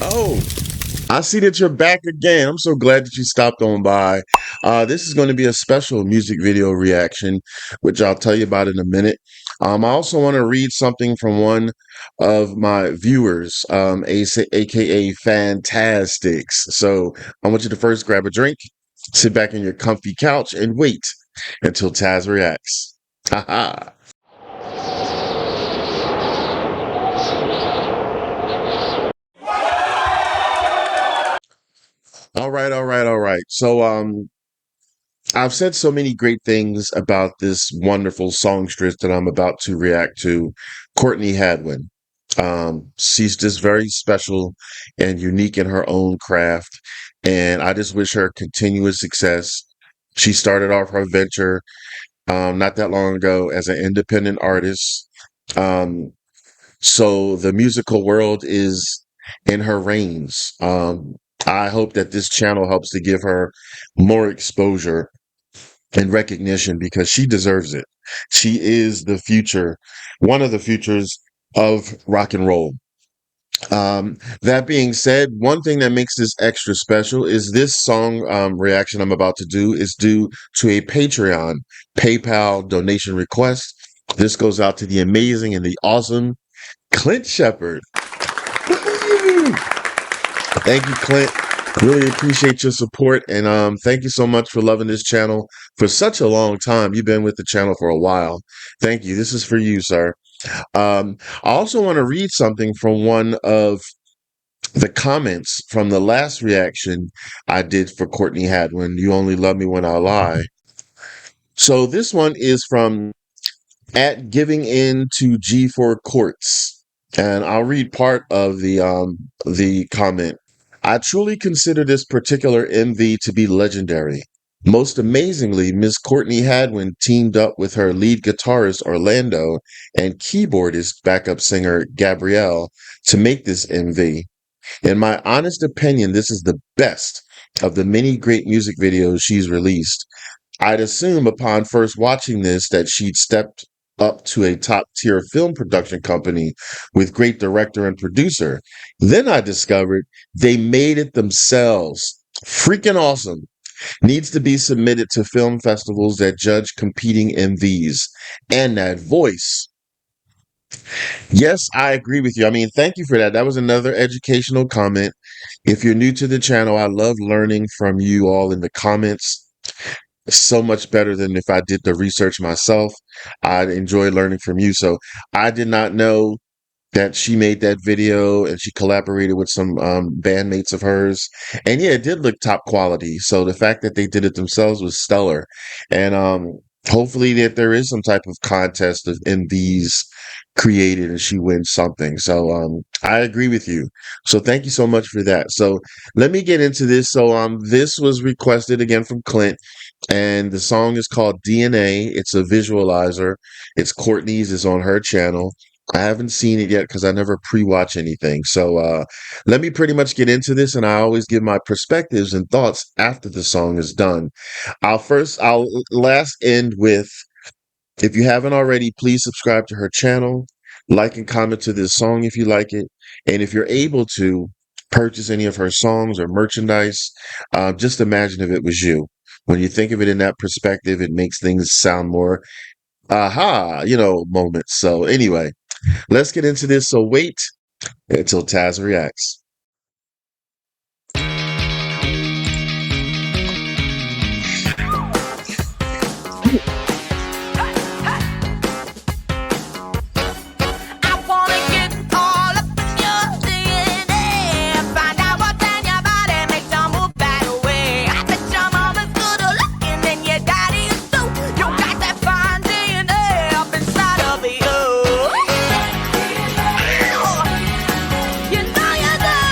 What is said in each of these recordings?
Oh, I see that you're back again. I'm so glad that you stopped on by. This is going to be a special music video reaction, which I'll tell you about in a minute. I also want to read something from one of my viewers, aka Fantastics. So I want you to first grab a drink, sit back in your comfy couch, and wait until Tazzz reacts. Haha. All right, all right, all right. So I've said so many great things about this wonderful songstress that I'm about to react to, Courtney Hadwin. She's just very special and unique in her own craft, and I just wish her continuous success. She started off her venture not that long ago as an independent artist. Um, so the musical world is in her reins. I hope that this channel helps to give her more exposure and recognition because she deserves it. She is the future, one of the futures of rock and roll. That being said, one thing that makes this extra special is this song reaction I'm about to do is due to a Patreon PayPal donation request. This goes out to the amazing and the awesome Clint Shepard. Thank you, Clint. Really appreciate your support, and thank you so much for loving this channel for such a long time. You've been with the channel for a while. Thank you. This is for you, sir. I also want to read something from one of the comments from the last reaction I did for Courtney Hadwin. You only love me when I lie. So this one is from at giving in to G4 courts, and I'll read part of the comment. I truly consider this particular MV to be legendary. Most amazingly, Miss Courtney Hadwin teamed up with her lead guitarist Orlando and keyboardist backup singer Gabrielle to make this MV. In my honest opinion, this is the best of the many great music videos she's released. I'd assume upon first watching this that she'd stepped up to a top tier film production company with great director and producer. Then I discovered they made it themselves. Freaking awesome. Needs to be submitted to film festivals that judge competing MVs. And that voice. Yes, I agree with you. I mean, thank you for that. That was another educational comment. If you're new to the channel, I love learning from you all in the comments so much better than if I did the research myself. I'd enjoy learning from you. So I did not know that she made that video and she collaborated with some bandmates of hers. And yeah, it did look top quality. So the fact that they did it themselves was stellar. And hopefully that there is some type of contest of MVs created and she wins something. So I agree with you. So thank you so much for that. So let me get into this. So this was requested again from Clint, and the song is called DNA. It's a visualizer. It's Courtney's, is on her channel. I haven't seen it yet because I never pre-watch anything. So let me pretty much get into this, and I always give my perspectives and thoughts after the song is done. I'll last end with, if you haven't already, please subscribe to her channel, like and comment to this song if you like it, and if you're able to purchase any of her songs or merchandise, just imagine if it was you. When you think of it in that perspective, it makes things sound more aha, moments. So anyway, let's get into this. So wait until Tazzz reacts. I wanna get all up in your DNA, find out what's in your body, make you move that way. I bet your mama's good looking and your daddy is too. You got that fine DNA up inside of you. You know you do.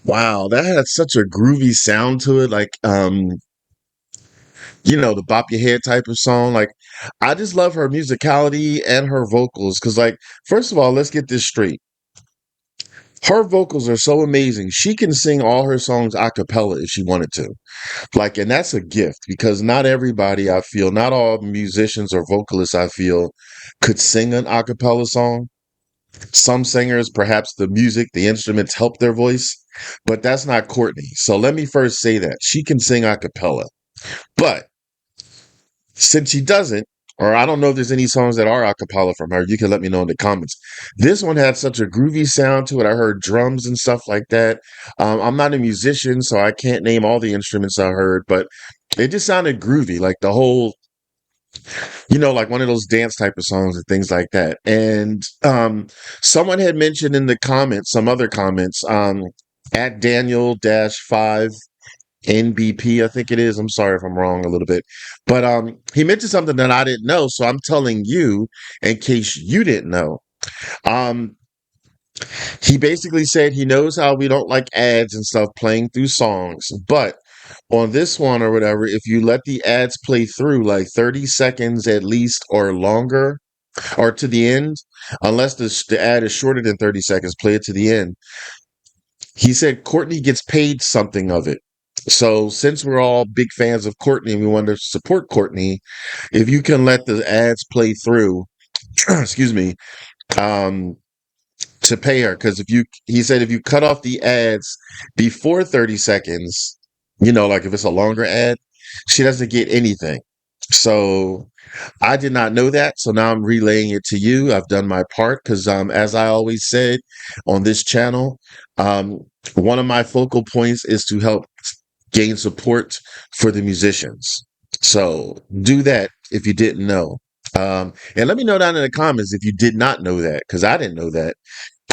Wow, that had such a groovy sound to it, like the bop your head type of song. Like, I just love her musicality and her vocals. Cause like, first of all, let's get this straight. Her vocals are so amazing. She can sing all her songs a cappella if she wanted to. Like, and that's a gift because not everybody, I feel, not all musicians or vocalists, I feel, could sing an a cappella song. Some singers, perhaps the music, the instruments help their voice, but that's not Courtney. So let me first say that she can sing a cappella. But since she doesn't, or I don't know if there's any songs that are a cappella from her, you can let me know in the comments. This one had such a groovy sound to it. I heard drums and stuff like that. I'm not a musician, so I can't name all the instruments I heard, but it just sounded groovy, like the whole, like one of those dance type of songs and things like that. And someone had mentioned in the comments, some other comments, at Daniel-5 NBP, I think it is. I'm sorry if I'm wrong a little bit. But he mentioned something that I didn't know, so I'm telling you in case you didn't know. Um, he basically said he knows how we don't like ads and stuff playing through songs, but on this one or whatever, if you let the ads play through like 30 seconds at least or longer, or to the end, unless the ad is shorter than 30 seconds, play it to the end. He said Courtney gets paid something of it. So since we're all big fans of Courtney and we want to support Courtney, if you can let the ads play through, excuse me, um, to pay her, because he said if you cut off the ads before 30 seconds, like if it's a longer ad, she doesn't get anything. So I did not know that, so now I'm relaying it to you. I've done my part because, as I always said on this channel, um, one of my focal points is to help gain support for the musicians. So do that if you didn't know. And let me know down in the comments if you did not know that, because I didn't know that.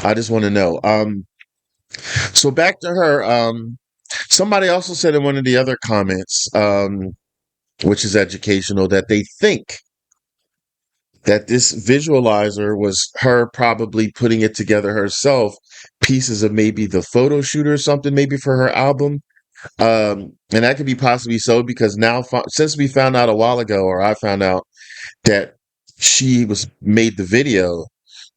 I just want to know. So back to her. Somebody also said in one of the other comments, which is educational, that they think that this visualizer was her probably putting it together herself, pieces of maybe the photo shoot or something, maybe for her album. And that could be possibly so because now, since we found out a while ago, or I found out that she was made the video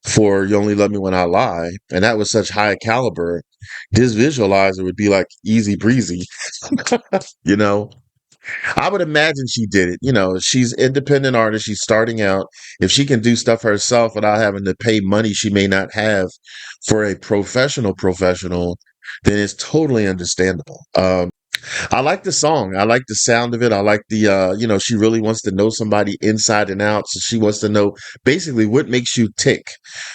for "You Only Love Me When I Lie," and that was such high caliber, this visualizer would be like easy breezy, you know. I would imagine she did it. She's independent artist. She's starting out. If she can do stuff herself without having to pay money she may not have for a professional, then it's totally understandable. I like the song. I like the sound of it. I like she really wants to know somebody inside and out. So she wants to know basically what makes you tick,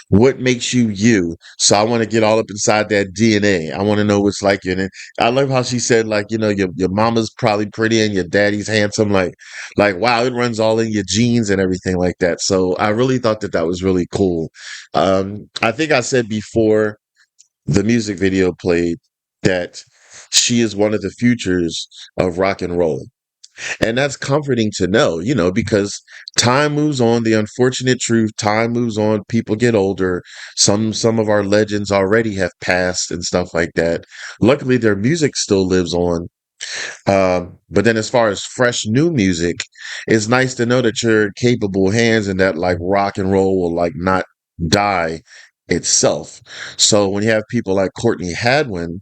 what makes you you. So I want to get all up inside that DNA. I want to know what's like you. And I love how she said, like, your mama's probably pretty and your daddy's handsome. Like, wow, it runs all in your genes and everything like that. So I really thought that was really cool. I think I said before the music video played that she is one of the futures of rock and roll. And that's comforting to know, because time moves on. The unfortunate truth, time moves on. People get older. Some of our legends already have passed and stuff like that. Luckily, their music still lives on. But then as far as fresh new music, it's nice to know that you're in capable hands and that like rock and roll will like not die itself. So when you have people like Courtney Hadwin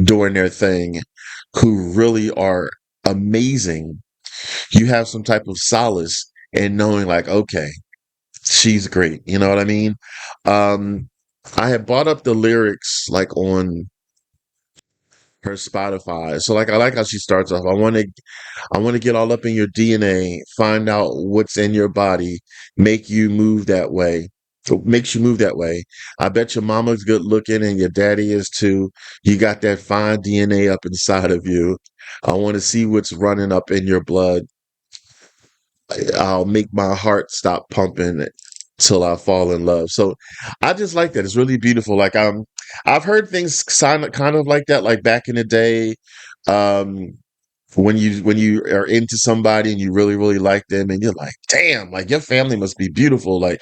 doing their thing who really are amazing, you have some type of solace in knowing like, okay, she's great. You know what I mean? Um, I had brought up the lyrics like on her Spotify. So like I like how she starts off. I want to get all up in your DNA, find out what's in your body, make you move that way. So makes you move that way. I bet your mama's good looking and your daddy is too. You got that fine DNA up inside of you. I want to see what's running up in your blood. I'll make my heart stop pumping till I fall in love. So I just like that. It's really beautiful. Like I've heard things kind of like that, like back in the day. Um, when you are into somebody and you really really like them and you're like, damn, like your family must be beautiful, like,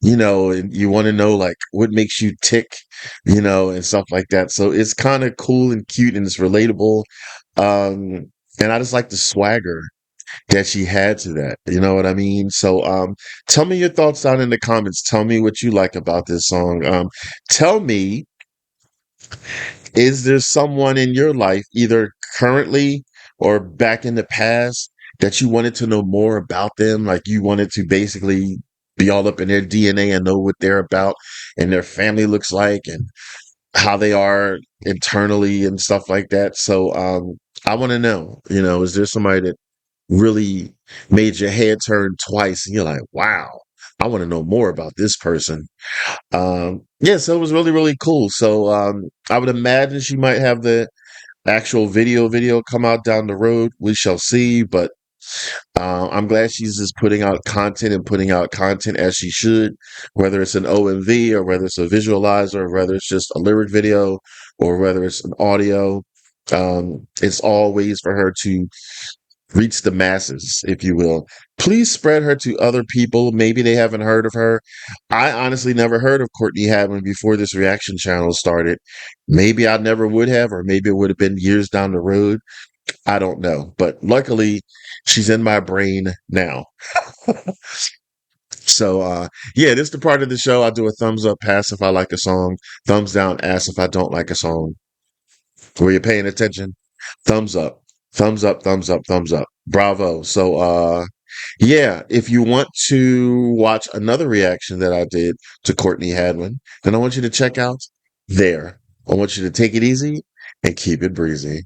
and you want to know like what makes you tick, and stuff like that. So it's kind of cool and cute and it's relatable. And I just like the swagger that she had to that. You know what I mean? So tell me your thoughts down in the comments. Tell me what you like about this song. Tell me, is there someone in your life, either currently or back in the past, that you wanted to know more about them? Like you wanted to basically be all up in their DNA and know what they're about and their family looks like and how they are internally and stuff like that. So I want to know, is there somebody that really made your head turn twice and you're like, wow, I want to know more about this person? Yeah, so it was really, really cool. So I would imagine she might have the actual video come out down the road. We shall see, but I'm glad she's just putting out content and putting out content as she should, whether it's an OMV or whether it's a visualizer, or whether it's just a lyric video or whether it's an audio. It's always for her to reach the masses, if you will. Please spread her to other people. Maybe they haven't heard of her. I honestly never heard of Courtney Hadwin before this reaction channel started. Maybe I never would have, or maybe it would have been years down the road. I don't know. But luckily, she's in my brain now. So, yeah, this is the part of the show I do a thumbs up, pass if I like a song, thumbs down, ass if I don't like a song. Were you paying attention? Thumbs up, thumbs up, thumbs up, thumbs up. Bravo. So, yeah, if you want to watch another reaction that I did to Courtney Hadwin, then I want you to check out there. I want you to take it easy and keep it breezy.